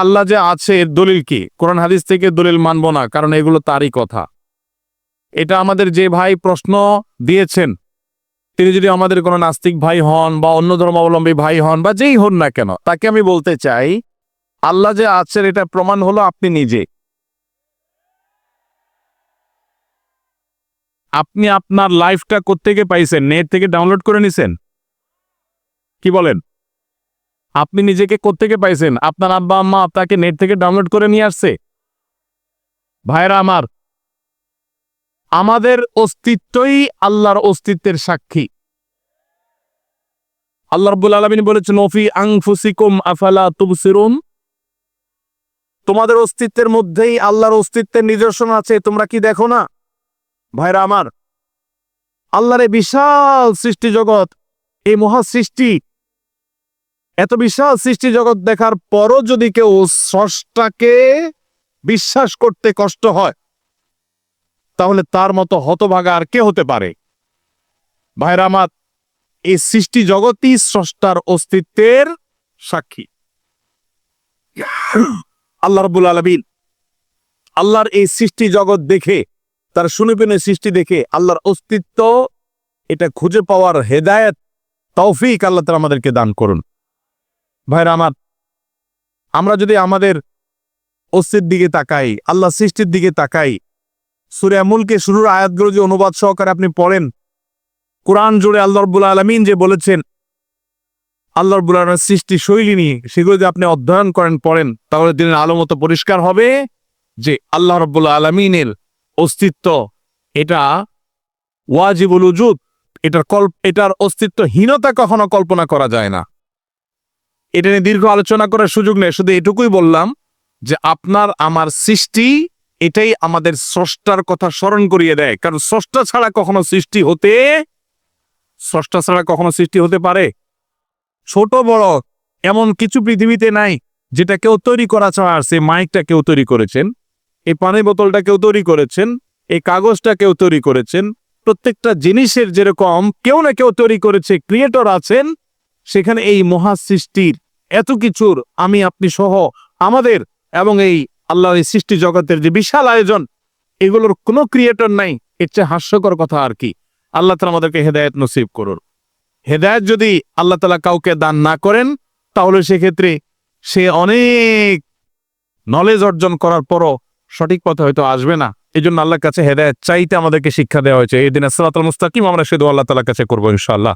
আল্লাহ যে আছে এর দলিল কি? কোরআন হাদিস থেকে দলিল মানব না, কারণ এগুলো তারই কথা। এটা আমাদের যে ভাই প্রশ্ন দিয়েছেন, তিনি যদি আমাদের কোনো নাস্তিক ভাই হন বা অন্য ধর্মাবলম্বী ভাই হন বা যেই হন না কেন, তাকে আমি বলতে চাই, আল্লাহ যে আছেন এটা প্রমাণ হলো আপনি নিজে। আপনি আপনার লাইফটা কোত্থেকে পাইছেন? নেট থেকে ডাউনলোড করে নিছেন? কি বলেন? আপনি নিজেকে কোত্থেকে পাইছেন? আপনার আব্বা আম্মা আপনাকে নেট থেকে ডাউনলোড করে নিয়ে আসছে? ভাইরা আমার, আমাদের অস্তিত্বই আল্লাহর অস্তিত্বের সাক্ষী। আল্লাহ রাব্বুল আলামিন বলেছেন, ওফি আনফুসিকুম আফালা তুবসিরুন, তোমাদের অস্তিত্বের মধ্যেই আল্লাহর অস্তিত্বের নিদর্শন আছে, তোমরা কি দেখো না? ভাইরা আমার, আল্লাহর এই বিশাল সৃষ্টি জগৎ, এই মহা সৃষ্টি, এত বিশাল সৃষ্টি জগৎ দেখার পরও যদি কেউ স্রষ্টাকে বিশ্বাস করতে কষ্ট হয়, তাহলে তার মতো হতভাগা আর কে হতে পারে? ভাইরা আমার, এই সৃষ্টি জগৎই স্রষ্টার অস্তিত্বের সাক্ষী। আল্লাহ রাব্বুল আলামিন আল্লাহর এই সৃষ্টি জগৎ দেখে, তার সুনিপুণের সৃষ্টি দেখে আল্লাহর অস্তিত্ব এটা খুঁজে পাওয়ার হেদায়েত, তৌফিক আল্লাহ তাআলা আমাদেরকে দান করুন। ভাইরা আমার, আমরা যদি আমাদের অস্তিত্বের দিকে তাকাই, আল্লাহ সৃষ্টির দিকে তাকাই, সূরা মুলকে শুরুর আয়াতগুলো যে অনুবাদ সহকারে আপনি পড়েন, কোরআন জুড়ে আল্লাহ রাব্বুল আলামিন যে বলেছেন, আল্লাহ রাব্বুল আলামিনের সৃষ্টি শৈলী নিয়ে, সেগুলো যদি আপনি অধ্যয়ন করেন, পড়েন, তাহলে দিনের আলো মতো পরিষ্কার হবে যে আল্লাহ রাব্বুল আলামিনের অস্তিত্ব এটা ওয়াজিবুল উজুদ, এটার অস্তিত্বহীনতা কখনো কল্পনা করা যায় না। এটা নিয়ে দীর্ঘ আলোচনা করার সুযোগ নেই, শুধু এটুকুই বললাম যে আপনার আমার সৃষ্টি এটাই আমাদের স্রষ্টার কথা স্মরণ করিয়ে দেয়। কারণ স্রষ্টা ছাড়া কখনো সৃষ্টি হতে পারে? ছোট বড় এমন কিছু পৃথিবীতে নাই যেটা কেউ তৈরি করা ছাড়া আসছে। মাইকটা কেউ তৈরি করেছেন, এই পানির বোতলটা কেউ তৈরি করেছেন, এই কাগজটা কেউ তৈরি করেছেন। প্রত্যেকটা জিনিসের যেরকম কেউ না কেউ তৈরি করেছে, ক্রিয়েটর আছেন, সেখানে এই মহা সৃষ্টির এত কিছুর আমি আপনি সহ আমাদের এবং এই আল্লাহর এই সৃষ্টি জগতের যে বিশাল আয়োজন, এগুলোর কোনো ক্রিয়েটর নাই। এর চেয়ে হাস্যকর কথা আর কি। আল্লাহ তাআলা আমাদেরকে হেদায়েত নসিব করুন। হেদায়েত যদি আল্লাহ তাআলা কাউকে দান না করেন, তাহলে সেক্ষেত্রে সে অনেক নলেজ অর্জন করার পরও সঠিক পথে হয়তো আসবে না। এই জন্য আল্লাহর কাছে হেদায়েত চাইতে আমাদেরকে শিক্ষা দেওয়া হয়েছে। এই দিনে সিরাতাল মুস্তাকিম আমরা শুধু আল্লাহ তাআলার কাছে করবো ইনশাআল্লাহ।